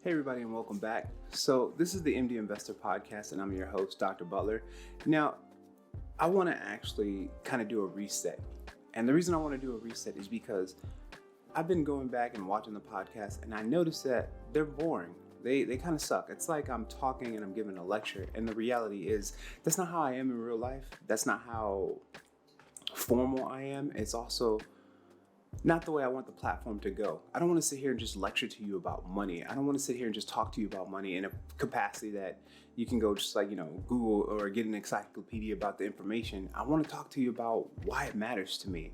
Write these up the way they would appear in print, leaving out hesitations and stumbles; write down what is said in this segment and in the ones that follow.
Hey everybody and welcome back. So this is the MD Investor Podcast and I'm your host, Dr. Butler. Now, I want to actually kind of do a reset. And the reason I want to do a reset is because I've been going back and watching the podcast and I noticed that they're boring. They kind of suck. It's like I'm talking and I'm giving a lecture. And the reality is that's not how I am in real life. That's not how formal I am. It's also not the way I want the platform to go. I don't want to sit here and just lecture to you about money. I don't want to sit here and just talk to you about money in a capacity that you can go just like, Google or get an encyclopedia about the information. I want to talk to you about why it matters to me.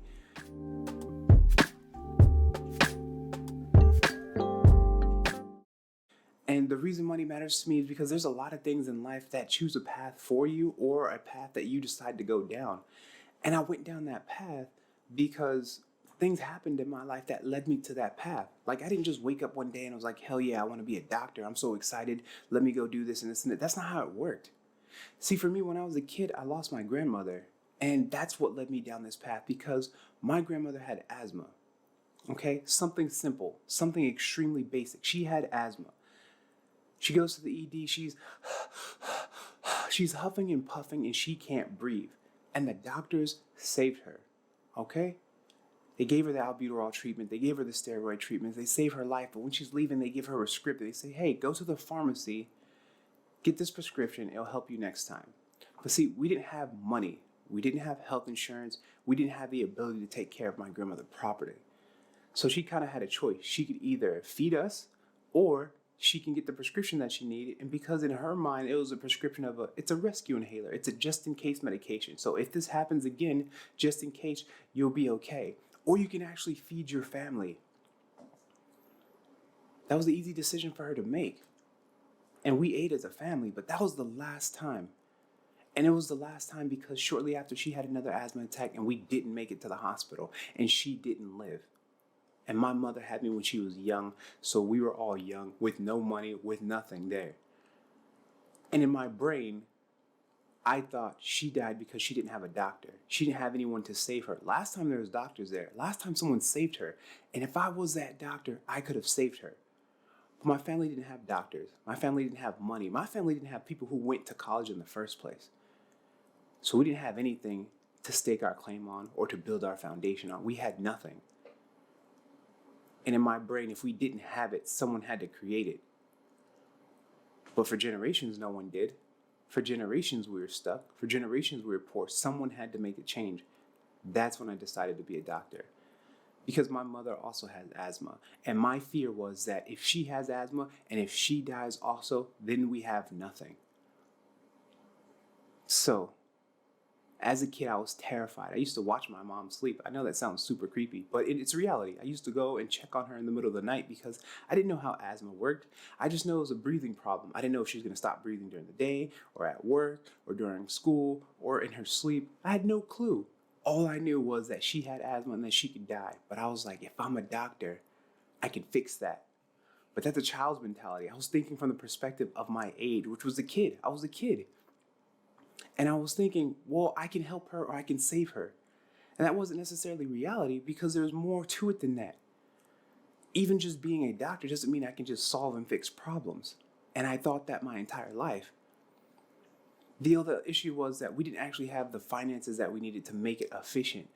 And the reason money matters to me is because there's a lot of things in life that choose a path for you or a path that you decide to go down. And I went down that path because things happened in my life that led me to that path. Like I didn't just wake up one day and I was like, hell yeah, I want to be a doctor. I'm so excited. Let me go do this and this and that. That's not how it worked. See, for me, when I was a kid, I lost my grandmother. And that's what led me down this path because my grandmother had asthma. Okay? Something simple, something extremely basic. She had asthma. She goes to the ED. She's huffing and puffing and she can't breathe. And the doctors saved her. Okay? They gave her the albuterol treatment. They gave her the steroid treatments. They saved her life. But when she's leaving, they give her a script. They say, hey, go to the pharmacy, get this prescription. It'll help you next time. But see, we didn't have money. We didn't have health insurance. We didn't have the ability to take care of my grandmother properly. So she kind of had a choice. She could either feed us or she can get the prescription that she needed. And because in her mind, it was a prescription of it's a rescue inhaler. It's a just in case medication. So if this happens again, just in case, you'll be okay. Or you can actually feed your family. That was the easy decision for her to make. And we ate as a family, but that was the last time. And it was the last time because shortly after she had another asthma attack and we didn't make it to the hospital and she didn't live. And my mother had me when she was young, so we were all young with no money, with nothing there. And in my brain, I thought she died because she didn't have a doctor. She didn't have anyone to save her. Last time there was doctors there. Last time someone saved her. And if I was that doctor, I could have saved her. But my family didn't have doctors. My family didn't have money. My family didn't have people who went to college in the first place. So we didn't have anything to stake our claim on or to build our foundation on. We had nothing. And in my brain, if we didn't have it, someone had to create it. But for generations, no one did. For generations, we were stuck. For generations, we were poor. Someone had to make a change. That's when I decided to be a doctor. Because my mother also has asthma. And my fear was that if she has asthma and if she dies also, then we have nothing. So, as a kid, I was terrified. I used to watch my mom sleep. I know that sounds super creepy, but it's reality. I used to go and check on her in the middle of the night because I didn't know how asthma worked. I just know it was a breathing problem. I didn't know if she was going to stop breathing during the day or at work or during school or in her sleep. I had no clue. All I knew was that she had asthma and that she could die. But I was like, if I'm a doctor, I can fix that. But that's a child's mentality. I was thinking from the perspective of my age, which was a kid. I was a kid. And I was thinking, well, I can help her or I can save her. And that wasn't necessarily reality because there's more to it than that. Even just being a doctor doesn't mean I can just solve and fix problems. And I thought that my entire life. The other issue was that we didn't actually have the finances that we needed to make it efficient.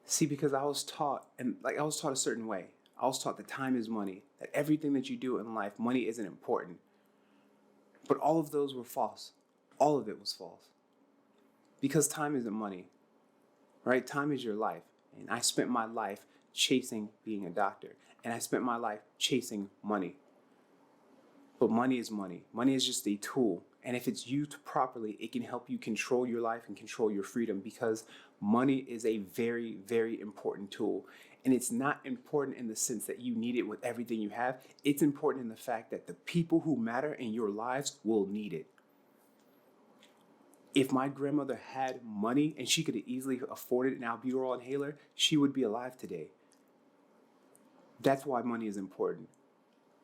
See, because I was taught a certain way. I was taught that time is money, that everything that you do in life, money isn't important. But all of those were false. All of it was false. Because time isn't money, right? Time is your life. And I spent my life chasing being a doctor. And I spent my life chasing money. But money is money. Money is just a tool. And if it's used properly, it can help you control your life and control your freedom because money is a very, very important tool. And it's not important in the sense that you need it with everything you have. It's important in the fact that the people who matter in your lives will need it. If my grandmother had money and she could have easily afforded an albuterol inhaler, she would be alive today. That's why money is important.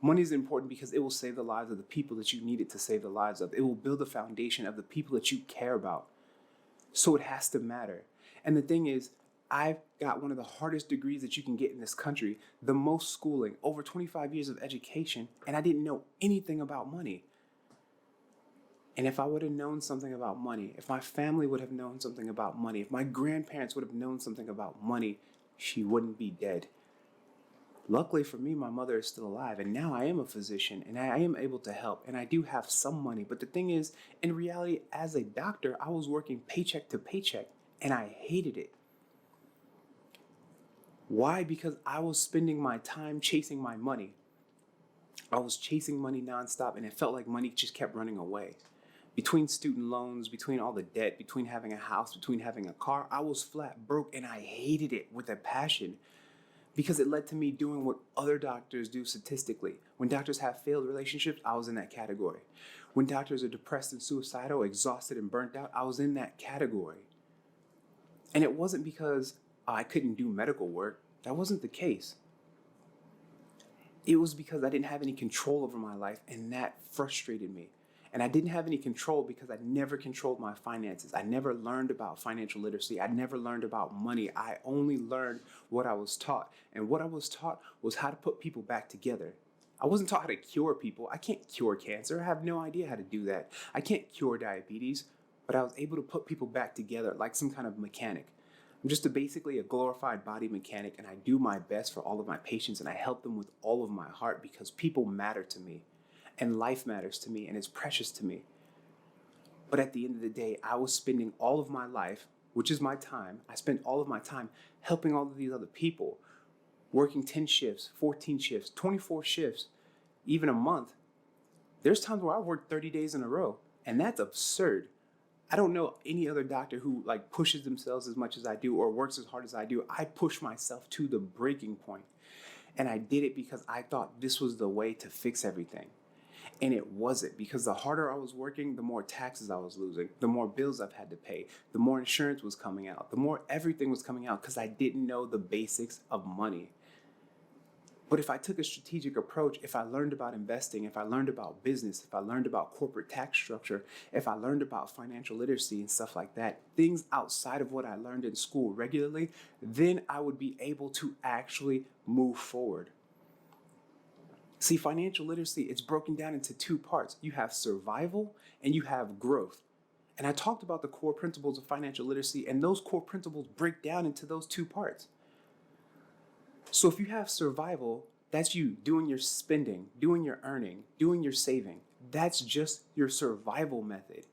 Money is important because it will save the lives of the people that you need it to save the lives of. It will build the foundation of the people that you care about. So it has to matter. And the thing is, I've got one of the hardest degrees that you can get in this country, the most schooling, over 25 years of education, and I didn't know anything about money. And if I would have known something about money, if my family would have known something about money, if my grandparents would have known something about money, she wouldn't be dead. Luckily for me, my mother is still alive, and now I am a physician, and I am able to help, and I do have some money. But the thing is, in reality, as a doctor, I was working paycheck to paycheck, and I hated it. Why? Because I was spending my time chasing my money. I was chasing money nonstop, and it felt like money just kept running away. Between student loans, between all the debt, between having a house, between having a car, I was flat broke, and I hated it with a passion because it led to me doing what other doctors do statistically. When doctors have failed relationships, I was in that category. When doctors are depressed and suicidal, exhausted and burnt out, I was in that category. And it wasn't because I couldn't do medical work. That wasn't the case. It was because I didn't have any control over my life, and that frustrated me. And I didn't have any control because I never controlled my finances. I never learned about financial literacy. I never learned about money. I only learned what I was taught. And what I was taught was how to put people back together. I wasn't taught how to cure people. I can't cure cancer. I have no idea how to do that. I can't cure diabetes, but I was able to put people back together like some kind of mechanic. I'm just basically a glorified body mechanic, and I do my best for all of my patients, and I help them with all of my heart because people matter to me. And life matters to me, and it's precious to me. But at the end of the day, I was spending all of my life, which is my time, I spent all of my time helping all of these other people, working 10 shifts, 14 shifts, 24 shifts, even a month. There's times where I work 30 days in a row, and that's absurd. I don't know any other doctor who pushes themselves as much as I do or works as hard as I do. I push myself to the breaking point. And I did it because I thought this was the way to fix everything. And it wasn't, because the harder I was working, the more taxes I was losing, the more bills I've had to pay, the more insurance was coming out, the more everything was coming out because I didn't know the basics of money. But if I took a strategic approach, if I learned about investing, if I learned about business, if I learned about corporate tax structure, if I learned about financial literacy and stuff like that, things outside of what I learned in school regularly, then I would be able to actually move forward. See, financial literacy, it's broken down into two parts. You have survival and you have growth. And I talked about the core principles of financial literacy, and those core principles break down into those two parts. So if you have survival, that's you doing your spending, doing your earning, doing your saving. That's just your survival method.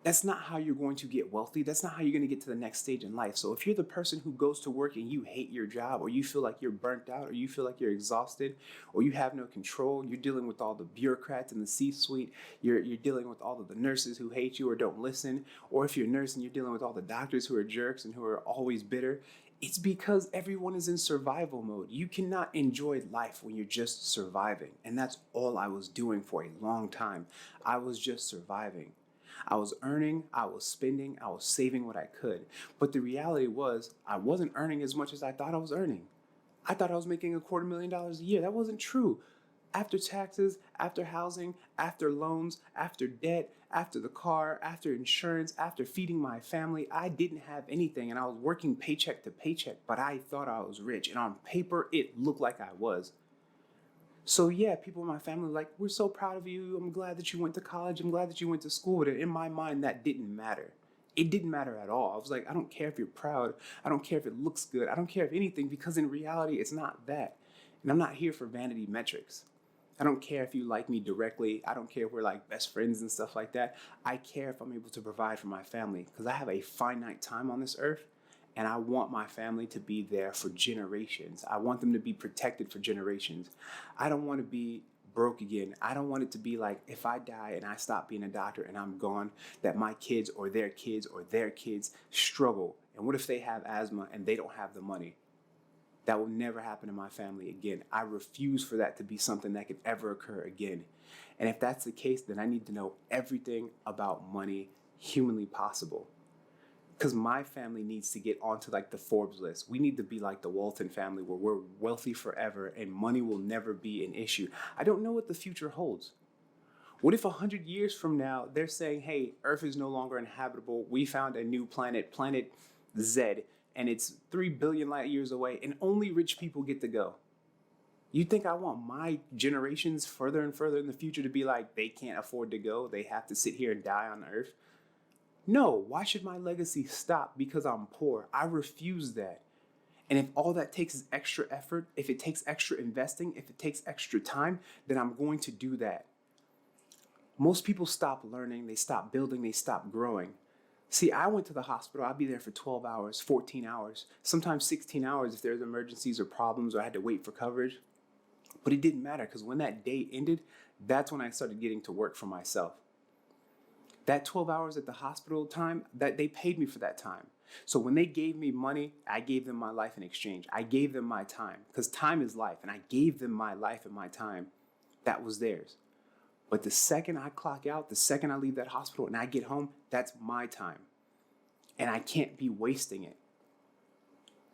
That's not how you're going to get wealthy. That's not how you're going to get to the next stage in life. So if you're the person who goes to work and you hate your job, or you feel like you're burnt out, or you feel like you're exhausted, or you have no control, you're dealing with all the bureaucrats in the C-suite, you're dealing with all of the nurses who hate you or don't listen, or if you're a nurse and you're dealing with all the doctors who are jerks and who are always bitter, it's because everyone is in survival mode. You cannot enjoy life when you're just surviving. And that's all I was doing for a long time. I was just surviving. I was earning, I was spending, I was saving what I could. But the reality was, I wasn't earning as much as I thought I was earning. I thought I was making $250,000 a year. That wasn't true. After taxes, after housing, after loans, after debt, after the car, after insurance, after feeding my family, I didn't have anything, and I was working paycheck to paycheck, but I thought I was rich, and on paper, it looked like I was. So yeah, people in my family were like, we're so proud of you. I'm glad that you went to college. I'm glad that you went to school. But in my mind, that didn't matter. It didn't matter at all. I was like, I don't care if you're proud. I don't care if it looks good. I don't care if anything, because in reality, it's not that. And I'm not here for vanity metrics. I don't care if you like me directly. I don't care if we're best friends and stuff like that. I care if I'm able to provide for my family, because I have a finite time on this earth. And I want my family to be there for generations. I want them to be protected for generations. I don't want to be broke again. I don't want it to be like, if I die and I stop being a doctor and I'm gone, that my kids or their kids or their kids struggle. And what if they have asthma and they don't have the money? That will never happen in my family again. I refuse for that to be something that could ever occur again. And if that's the case, then I need to know everything about money humanly possible. Because my family needs to get onto the Forbes list. We need to be like the Walton family, where we're wealthy forever and money will never be an issue. I don't know what the future holds. What if 100 years from now, they're saying, hey, Earth is no longer inhabitable. We found a new planet, planet Z, and it's 3 billion light years away, and only rich people get to go. You think I want my generations further and further in the future to be like, they can't afford to go, they have to sit here and die on Earth? No, why should my legacy stop because I'm poor? I refuse that. And if all that takes is extra effort, if it takes extra investing, if it takes extra time, then I'm going to do that. Most people stop learning, they stop building, they stop growing. See, I went to the hospital, I'd be there for 12 hours, 14 hours, sometimes 16 hours if there's emergencies or problems or I had to wait for coverage. But it didn't matter because when that day ended, that's when I started getting to work for myself. That 12 hours at the hospital time, that they paid me for that time. So when they gave me money, I gave them my life in exchange. I gave them my time because time is life, and I gave them my life and my time. That was theirs. But the second I clock out, the second I leave that hospital and I get home, that's my time. And I can't be wasting it.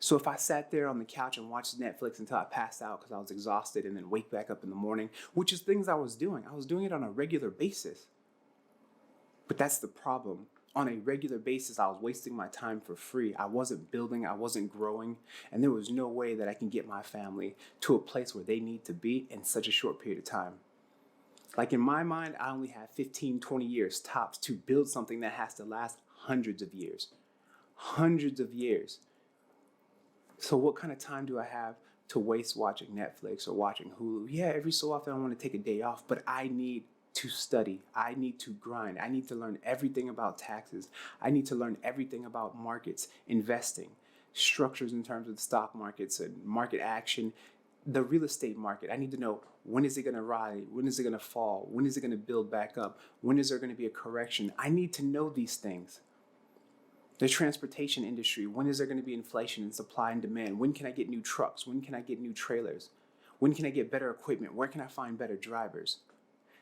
So if I sat there on the couch and watched Netflix until I passed out because I was exhausted and then wake back up in the morning, which is things I was doing it on a regular basis. But that's the problem. On a regular basis, I was wasting my time for free. I wasn't building, I wasn't growing, and there was no way that I can get my family to a place where they need to be in such a short period of time. Like in my mind, I only have 15, 20 years tops to build something that has to last hundreds of years. Hundreds of years. So what kind of time do I have to waste watching Netflix or watching Hulu? Yeah, every so often I want to take a day off, but I need to study. I need to grind. I need to learn everything about taxes. I need to learn everything about markets, investing, structures in terms of the stock markets and market action, the real estate market. I need to know, when is it going to rise? When is it going to fall? When is it going to build back up? When is there going to be a correction? I need to know these things. The transportation industry, when is there going to be inflation in supply and demand? When can I get new trucks? When can I get new trailers? When can I get better equipment? Where can I find better drivers?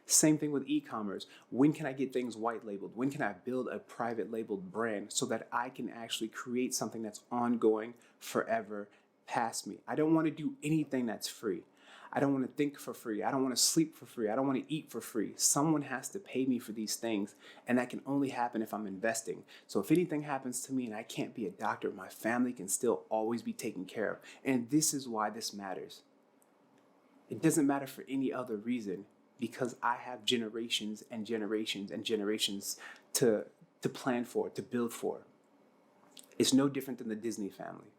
Same thing with e-commerce. When can I get things white labeled? When can I build a private labeled brand so that I can actually create something that's ongoing forever past me? I don't want to do anything that's free. I don't want to think for free. I don't want to sleep for free. I don't want to eat for free. Someone has to pay me for these things, and that can only happen if I'm investing. So if anything happens to me and I can't be a doctor, my family can still always be taken care of. And this is why this matters. It doesn't matter for any other reason, because I have generations and generations and generations to plan for, to build for. It's no different than the Disney family.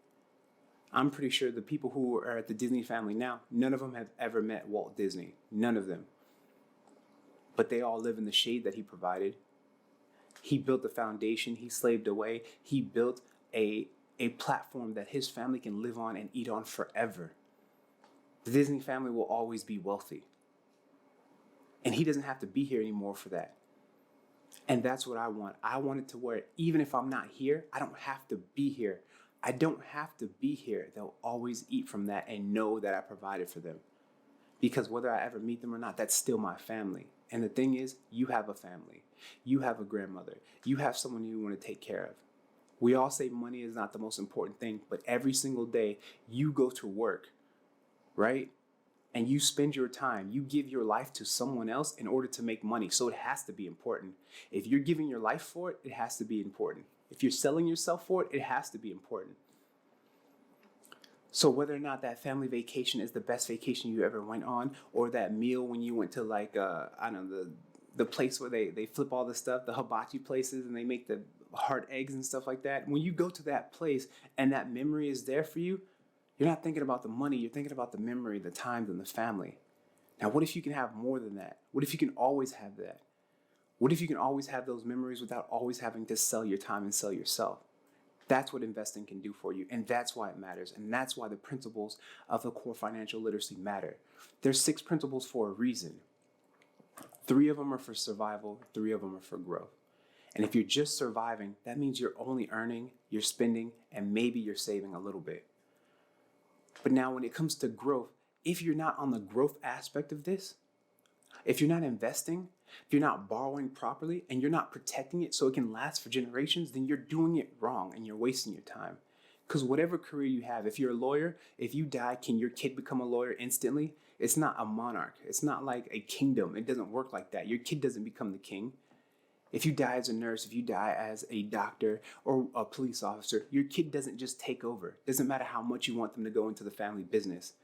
I'm pretty sure the people who are at the Disney family now, none of them have ever met Walt Disney. None of them. But they all live in the shade that he provided. He built the foundation. He slaved away. He built a platform that his family can live on and eat on forever. The Disney family will always be wealthy. And he doesn't have to be here anymore for that. And that's what I want. I want it to where even if I'm not here, I don't have to be here. I don't have to be here. They'll always eat from that and know that I provided for them. Because whether I ever meet them or not, that's still my family. And the thing is, you have a family. You have a grandmother. You have someone you want to take care of. We all say money is not the most important thing, but every single day you go to work, right? And you spend your time, you give your life to someone else in order to make money. So it has to be important. If you're giving your life for it, it has to be important. If you're selling yourself for it, it has to be important. So whether or not that family vacation is the best vacation you ever went on, or that meal when you went to the place where they flip all the stuff, the hibachi places, and they make the hard eggs and stuff like that. When you go to that place and that memory is there for you, you're not thinking about the money, you're thinking about the memory, the times, and the family. Now, what if you can have more than that? What if you can always have that? What if you can always have those memories without always having to sell your time and sell yourself? That's what investing can do for you, and that's why it matters, and that's why the principles of the core financial literacy matter. There's 6 principles for a reason. 3 of them are for survival, 3 of them are for growth. And if you're just surviving, that means you're only earning, you're spending, and maybe you're saving a little bit. But now when it comes to growth, if you're not on the growth aspect of this, if you're not investing, if you're not borrowing properly, and you're not protecting it so it can last for generations, then you're doing it wrong and you're wasting your time. Because whatever career you have, if you're a lawyer, if you die, can your kid become a lawyer instantly? It's not a monarch. It's not like a kingdom. It doesn't work like that. Your kid doesn't become the king. If you die as a nurse, if you die as a doctor or a police officer, your kid doesn't just take over. It doesn't matter how much you want them to go into the family business.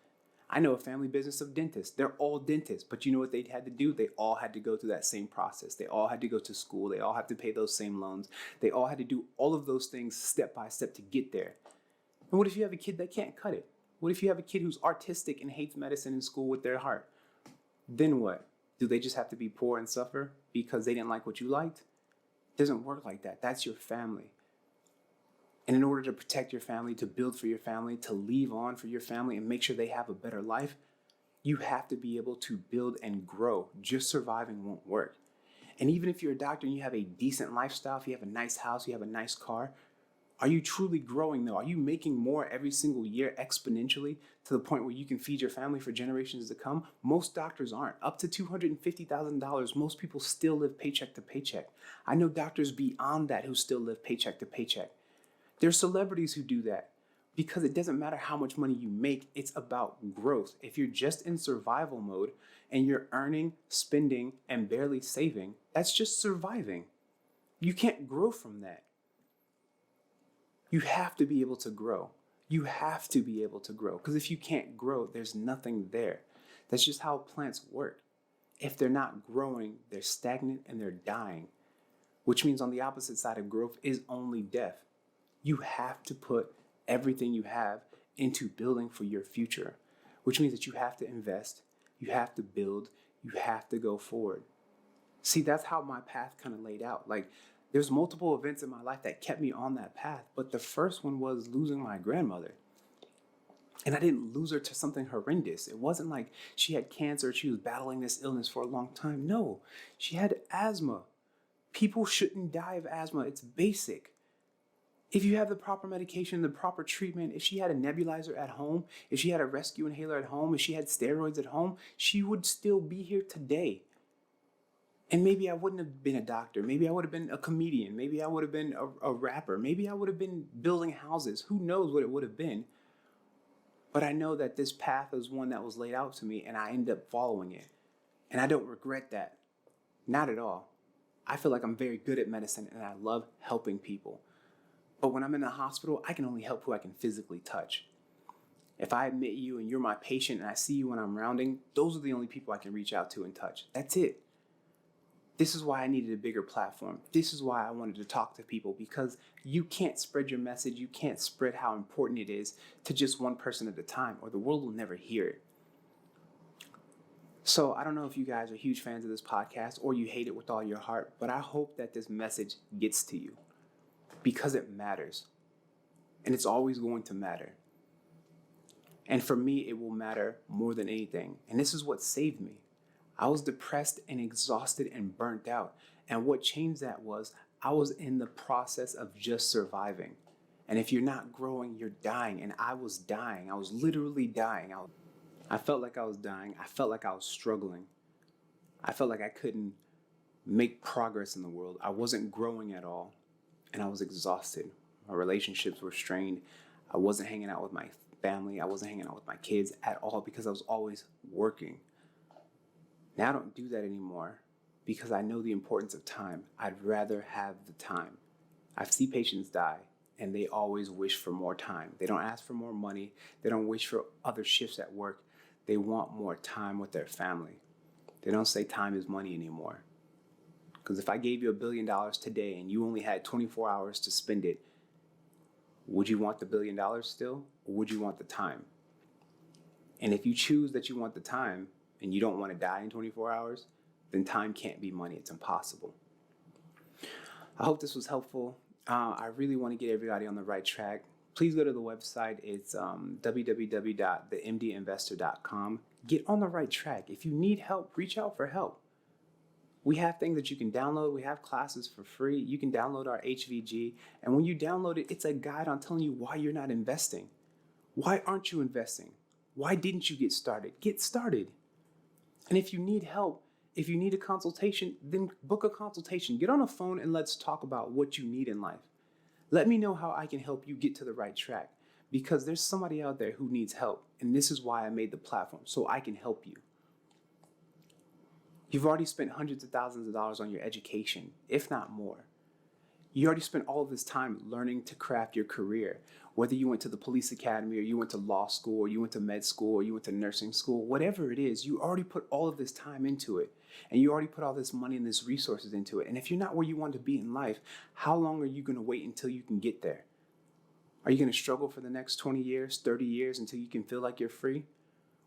I know a family business of dentists. They're all dentists, but you know what they had to do? They all had to go through that same process. They all had to go to school. They all had to pay those same loans. They all had to do all of those things step by step to get there. And what if you have a kid that can't cut it? What if you have a kid who's artistic and hates medicine in school with their heart? Then what? Do they just have to be poor and suffer because they didn't like what you liked? It doesn't work like that. That's your family. And in order to protect your family, to build for your family, to leave on for your family and make sure they have a better life, you have to be able to build and grow. Just surviving won't work. And even if you're a doctor and you have a decent lifestyle, if you have a nice house, you have a nice car, are you truly growing though? Are you making more every single year exponentially to the point where you can feed your family for generations to come? Most doctors aren't. Up to $250,000, most people still live paycheck to paycheck. I know doctors beyond that who still live paycheck to paycheck. There's celebrities who do that because it doesn't matter how much money you make, it's about growth. If you're just in survival mode and you're earning, spending, and barely saving, that's just surviving. You can't grow from that. You have to be able to grow. You have to be able to grow because if you can't grow, there's nothing there. That's just how plants work. If they're not growing, they're stagnant and they're dying, which means on the opposite side of growth is only death. You have to put everything you have into building for your future, which means that you have to invest, you have to build, you have to go forward. See, that's how my path kind of laid out. Like, there's multiple events in my life that kept me on that path, but the first one was losing my grandmother. And I didn't lose her to something horrendous. It wasn't like she had cancer, she was battling this illness for a long time. No, she had asthma. People shouldn't die of asthma. It's basic. If you have the proper medication, the proper treatment, if she had a nebulizer at home, if she had a rescue inhaler at home, if she had steroids at home, she would still be here today. And maybe I wouldn't have been a doctor. Maybe I would have been a comedian. Maybe I would have been a rapper. Maybe I would have been building houses. Who knows what it would have been? But I know that this path is one that was laid out to me and I ended up following it. And I don't regret that. Not at all. I feel like I'm very good at medicine and I love helping people. But when I'm in the hospital, I can only help who I can physically touch. If I admit you and you're my patient and I see you when I'm rounding, those are the only people I can reach out to and touch. That's it. This is why I needed a bigger platform. This is why I wanted to talk to people because you can't spread your message. You can't spread how important it is to just one person at a time or the world will never hear it. So I don't know if you guys are huge fans of this podcast or you hate it with all your heart, but I hope that this message gets to you. Because it matters. And it's always going to matter. And for me, it will matter more than anything. And this is what saved me. I was depressed and exhausted and burnt out. And what changed that was I was in the process of just surviving. And if you're not growing, you're dying. And I was dying. I was literally dying. I felt like I was dying. I felt like I was struggling. I felt like I couldn't make progress in the world. I wasn't growing at all. And I was exhausted. My relationships were strained. I wasn't hanging out with my family. I wasn't hanging out with my kids at all because I was always working. Now I don't do that anymore because I know the importance of time. I'd rather have the time. I see patients die and they always wish for more time. They don't ask for more money. They don't wish for other shifts at work. They want more time with their family. They don't say time is money anymore. Because if I gave you $1 billion today and you only had 24 hours to spend it, would you want the $1 billion still? Or would you want the time? And if you choose that you want the time and you don't want to die in 24 hours, then time can't be money. It's impossible. I hope this was helpful. I really want to get everybody on the right track. Please go to the website. It's www.themdinvestor.com. Get on the right track. If you need help, reach out for help. We have things that you can download. We have classes for free. You can download our HVG. And when you download it, it's a guide on telling you why you're not investing. Why aren't you investing? Why didn't you get started? Get started. And if you need help, if you need a consultation, then book a consultation. Get on a phone and let's talk about what you need in life. Let me know how I can help you get to the right track because there's somebody out there who needs help. And this is why I made the platform, so I can help you. You've already spent hundreds of thousands of dollars on your education, if not more. You already spent all of this time learning to craft your career. Whether you went to the police academy or you went to law school or you went to med school or you went to nursing school, whatever it is, you already put all of this time into it. And you already put all this money and this resources into it. And if you're not where you want to be in life, how long are you going to wait until you can get there? Are you going to struggle for the next 20 years, 30 years until you can feel like you're free?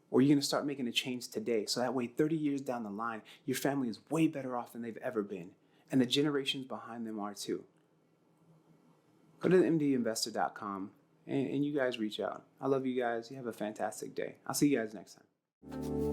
Or are you going to start making a change today? So that way, 30 years down the line, your family is way better off than they've ever been. And the generations behind them are too. Go to mdinvestor.com and you guys reach out. I love you guys. You have a fantastic day. I'll see you guys next time.